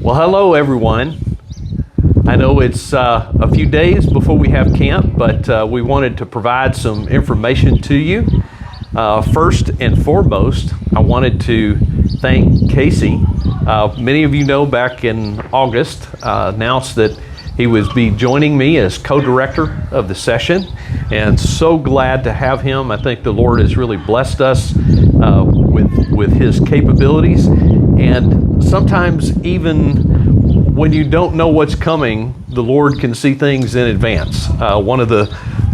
Well, hello everyone. I know it's a few days before we have camp, but we wanted to provide some information to you. First and foremost, I wanted to thank Casey. Many of you know back in August announced that he would be joining me as co-director of the session, and so glad to have him. I think the Lord has really blessed us with his capabilities, and sometimes even when you don't know what's coming, the Lord can see things in advance. One of the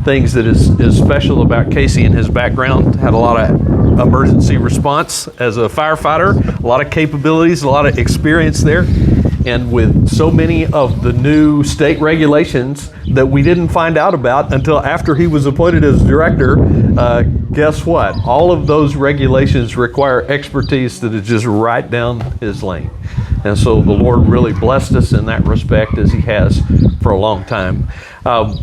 things that is special about Casey and his background, had a lot of emergency response as a firefighter, a lot of capabilities, a lot of experience there. And with so many of the new state regulations that we didn't find out about until after he was appointed as director, guess what? All of those regulations require expertise that is just right down his lane. And so the Lord really blessed us in that respect, as he has for a long time.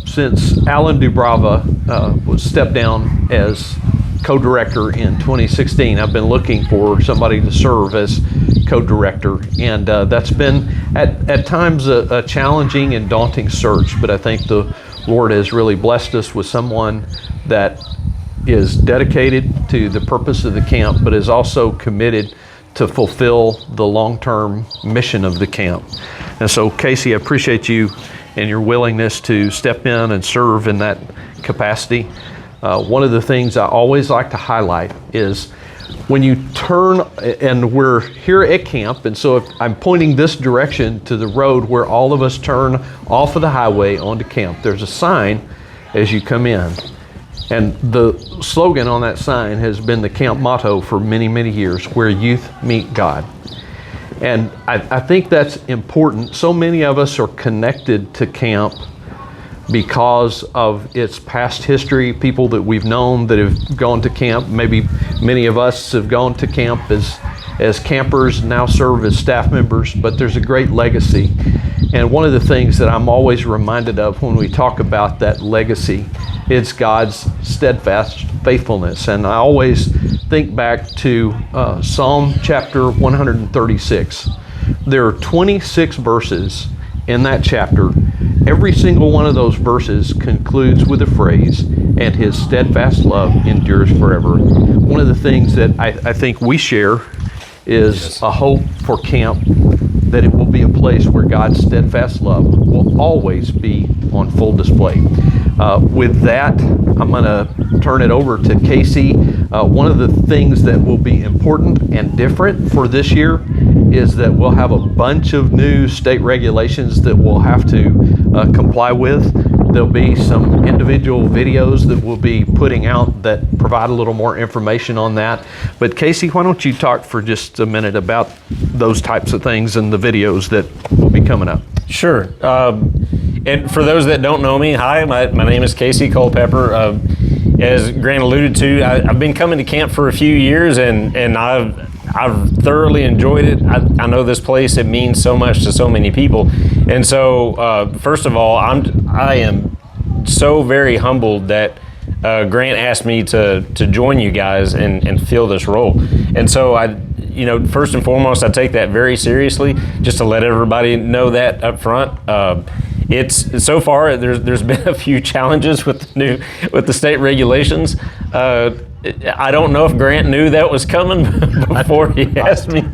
Since Polvado-Doubrava was stepped down as co-director in 2016, I've been looking for somebody to serve as co-director, and that's been at times a challenging and daunting search, but I think the Lord has really blessed us with someone that is dedicated to the purpose of the camp, but is also committed to fulfill the long-term mission of the camp. And so, Casey, I appreciate you and your willingness to step in and serve in that capacity. One of the things I always like to highlight is when you turn, and we're here at camp, and so if I'm pointing this direction to the road where all of us turn off of the highway onto camp, there's a sign as you come in. And the slogan on that sign has been the camp motto for many, many years, where youth meet God. And I think that's important. So many of us are connected to camp because of its past history, people that we've known that have gone to camp. Maybe many of us have gone to camp as campers, now serve as staff members, but there's a great legacy. And one of the things that I'm always reminded of when we talk about that legacy, it's God's steadfast faithfulness. And I always think back to Psalm chapter 136. There are 26 verses in that chapter. Every single one of those verses concludes with the phrase, "And his steadfast love endures forever." One of the things that I think we share is a hope for camp, that it will be a place where God's steadfast love will always be on full display. With that, I'm going to turn it over to Casey. One of the things that will be important and different for this year is that we'll have a bunch of new state regulations that we'll have to comply with. There'll be some individual videos that we'll be putting out that provide a little more information on that. But Casey, why don't you talk for just a minute about those types of things and the videos that will be coming up? Sure. And for those that don't know me, hi, my name is Casey Culpepper. As Grant alluded to, I've been coming to camp for a few years, and I've thoroughly enjoyed it. I know this place, it means so much to so many people. And so, first of all, I am so very humbled that Grant asked me to join you guys and fill this role. And so first and foremost, I take that very seriously, just to let everybody know that up front. It's so far there's been a few challenges with the state regulations. I don't know if Grant knew that was coming before he asked me.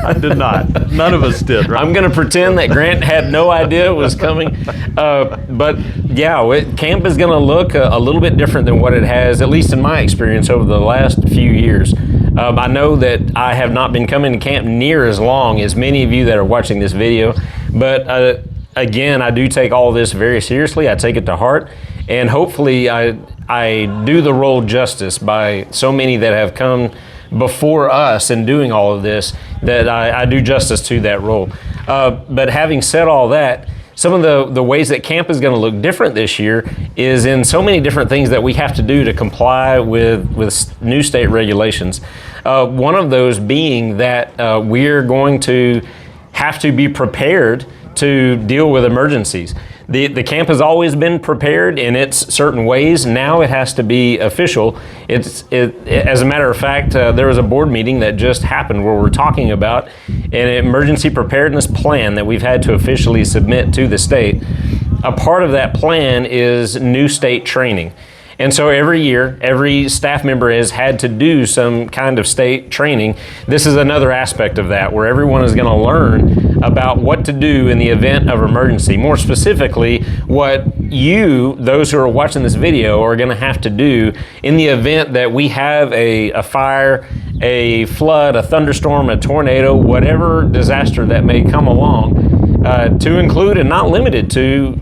I did not. None of us did, right? I'm going to pretend that Grant had no idea it was coming. But yeah, camp is going to look a little bit different than what it has, at least in my experience, over the last few years. I know that I have not been coming to camp near as long as many of you that are watching this video, but again, I do take all this very seriously. I take it to heart, and hopefully I do the role justice by so many that have come before us in doing all of this, that I do justice to that role. But having said all that, some of the ways that camp is going to look different this year is in so many different things that we have to do to comply with new state regulations. One of those being that we're going to have to be prepared to deal with emergencies. The camp has always been prepared in its certain ways. Now it has to be official. As a matter of fact, there was a board meeting that just happened where we're talking about an emergency preparedness plan that we've had to officially submit to the state. A part of that plan is new state training. And so every year, every staff member has had to do some kind of state training. This is another aspect of that, where everyone is going to learn about what to do in the event of emergency. More specifically, what you, those who are watching this video, are going to have to do in the event that we have a fire, a flood, a thunderstorm, a tornado, whatever disaster that may come along, to include and not limited to,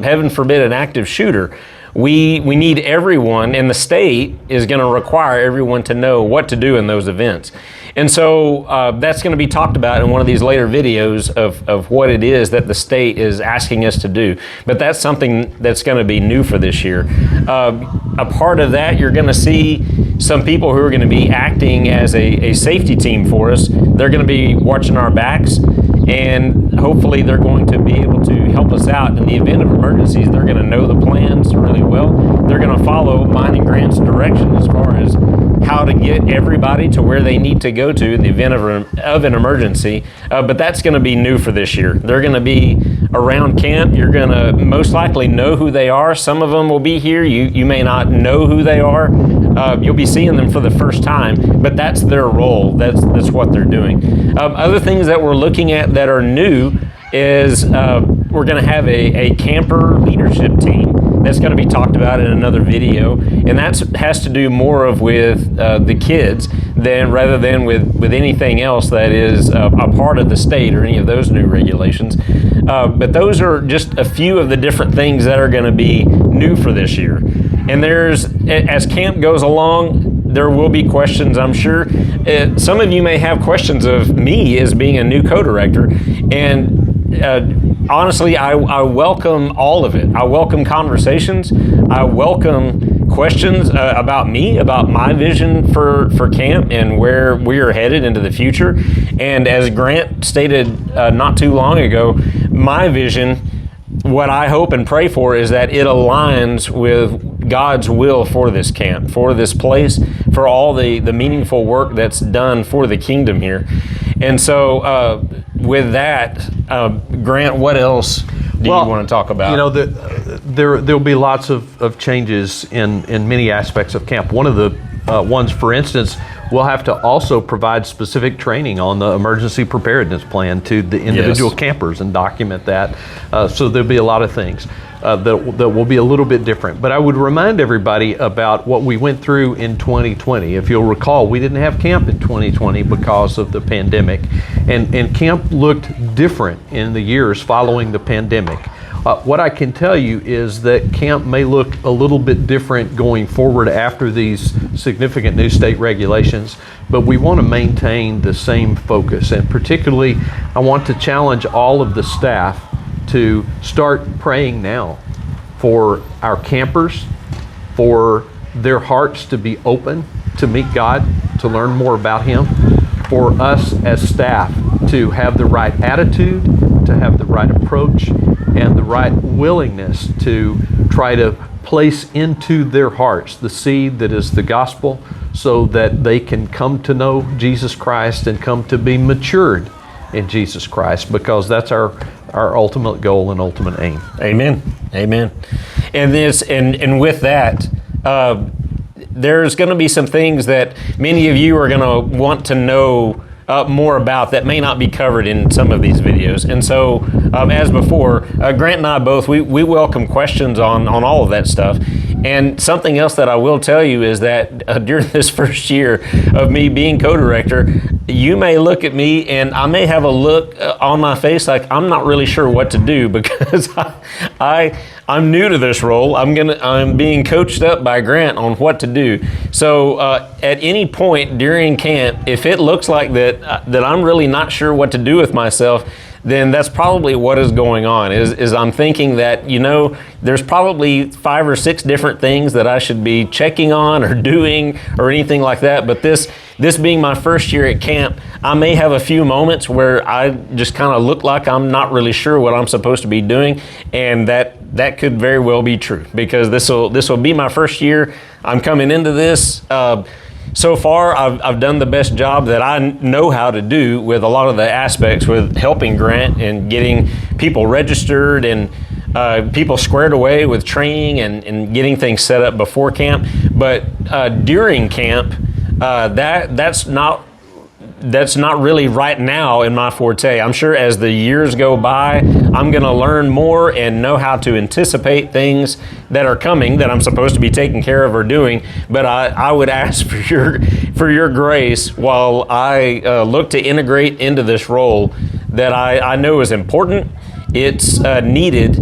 heaven forbid, an active shooter. We need everyone, and the state is going to require everyone to know what to do in those events. And so that's going to be talked about in one of these later videos of what it is that the state is asking us to do. But that's something that's going to be new for this year. A part of that, you're going to see some people who are going to be acting as a safety team for us. They're going to be watching our backs, and hopefully they're going to be able to help us out in the event of emergencies. They're going to know the plans really well. They're going to follow mine and Grant's direction as far as how to get everybody to where they need to go to in the event of an emergency. But that's going to be new for this year. They're going to be around camp. You're going to most likely know who they are. Some of them will be here. You may not know who they are. You'll be seeing them for the first time, but that's their role. That's what they're doing. Other things that we're looking at that are new is we're going to have a camper leadership team. That's going to be talked about in another video, and that has to do more with the kids rather than with anything else that is a part of the state or any of those new regulations. But those are just a few of the different things that are going to be new for this year. And as camp goes along, there will be questions, I'm sure. Some of you may have questions of me as being a new co-director, and honestly, I welcome all of it. I welcome conversations. I welcome questions about me, about my vision for camp and where we are headed into the future. And as Grant stated not too long ago, my vision, what I hope and pray for, is that it aligns with God's will for this camp, for this place, for all the meaningful work that's done for the kingdom here. And so with that, Grant, what else do you want to talk about? You know, there'll be lots of changes in many aspects of camp. One of the ones, for instance, we'll have to also provide specific training on the emergency preparedness plan to the individual campers and document that. So there'll be a lot of things that will be a little bit different. But I would remind everybody about what we went through in 2020. If you'll recall, we didn't have camp in 2020 because of the pandemic. And camp looked different in the years following the pandemic. What I can tell you is that camp may look a little bit different going forward after these significant new state regulations, but we want to maintain the same focus. And particularly, I want to challenge all of the staff to start praying now for our campers, for their hearts to be open to meet God, to learn more about Him, for us as staff to have the right attitude, to have the right approach, and the right willingness to try to place into their hearts the seed that is the gospel, so that they can come to know Jesus Christ and come to be matured in Jesus Christ, because that's our ultimate goal and ultimate aim. Amen. Amen. And with that, there's going to be some things that many of you are going to want to know more about that may not be covered in some of these videos. And so, as before, Grant and I both, we welcome questions on all of that stuff. And something else that I will tell you is that during this first year of me being co-director, you may look at me and I may have a look on my face like I'm not really sure what to do, because I'm new to this role. I'm being coached up by Grant on what to do. So at any point during camp, if it looks like that I'm really not sure what to do with myself, then that's probably what is going on. Is I'm thinking that, there's probably 5 or 6 different things that I should be checking on or doing or anything like that. But this being my first year at camp, I may have a few moments where I just kind of look like I'm not really sure what I'm supposed to be doing, and that could very well be true, because this will be my first year. I'm coming into this. So far, I've done the best job that I know how to do with a lot of the aspects with helping Grant and getting people registered and people squared away with training and getting things set up before camp. But during camp, that's not really right now in my forte. I'm sure as the years go by, I'm going to learn more and know how to anticipate things that are coming that I'm supposed to be taking care of or doing. But I would ask for your grace while I look to integrate into this role that I know is important. It's needed,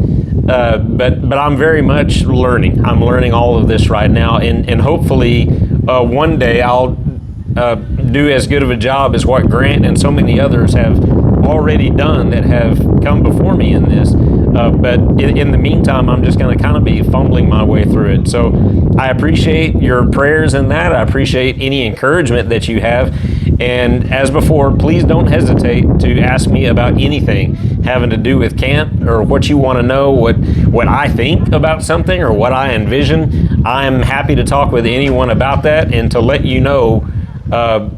but I'm very much learning. I'm learning all of this right now, and hopefully one day I'll do as good of a job as what Grant and so many others have already done that have come before me in this. But in the meantime, I'm just going to kind of be fumbling my way through it. So I appreciate your prayers in that. I appreciate any encouragement that you have. And as before, please don't hesitate to ask me about anything having to do with camp, or what you want to know, what I think about something or what I envision. I'm happy to talk with anyone about that and to let you know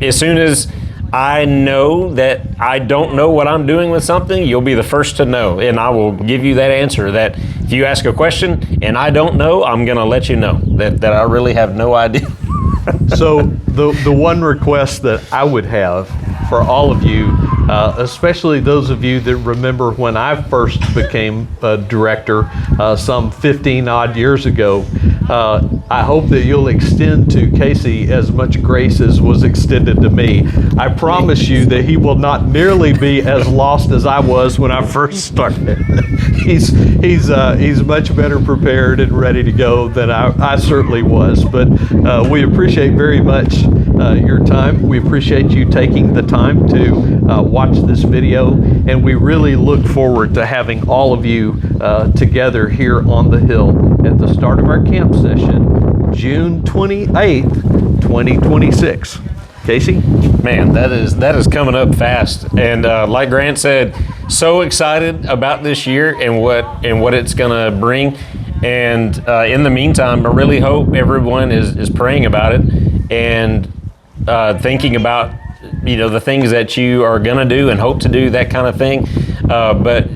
as soon as I know that I don't know what I'm doing with something, you'll be the first to know, and I will give you that answer. That if you ask a question and I don't know, I'm going to let you know that I really have no idea. So the one request that I would have for all of you, especially those of you that remember when I first became a director some 15 odd years ago, I hope that you'll extend to Casey as much grace as was extended to me. I promise you that he will not nearly be as lost as I was when I first started. He's much better prepared and ready to go than I certainly was. But we appreciate very much your time. We appreciate you taking the time to watch this video, and we really look forward to having all of you together here on the Hill at the start of our camp session, June 28th, 2026. Casey? Man, that is coming up fast, and like Grant said, so excited about this year and what it's going to bring. And in the meantime, I really hope everyone is praying about it and thinking about the things that you are going to do and hope to do, that kind of thing. But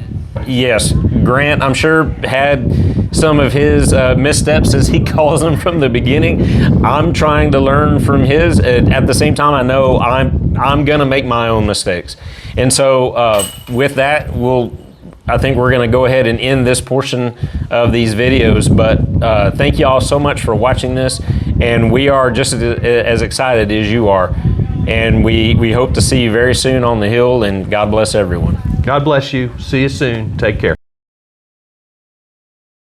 yes, Grant, I'm sure, had some of his missteps, as he calls them, from the beginning. I'm trying to learn from his. At the same time, I know I'm going to make my own mistakes. And so with that, I think we're going to go ahead and end this portion of these videos. But thank you all so much for watching this. And we are just as excited as you are. And we hope to see you very soon on the Hill, and God bless everyone. God bless you. See you soon. Take care.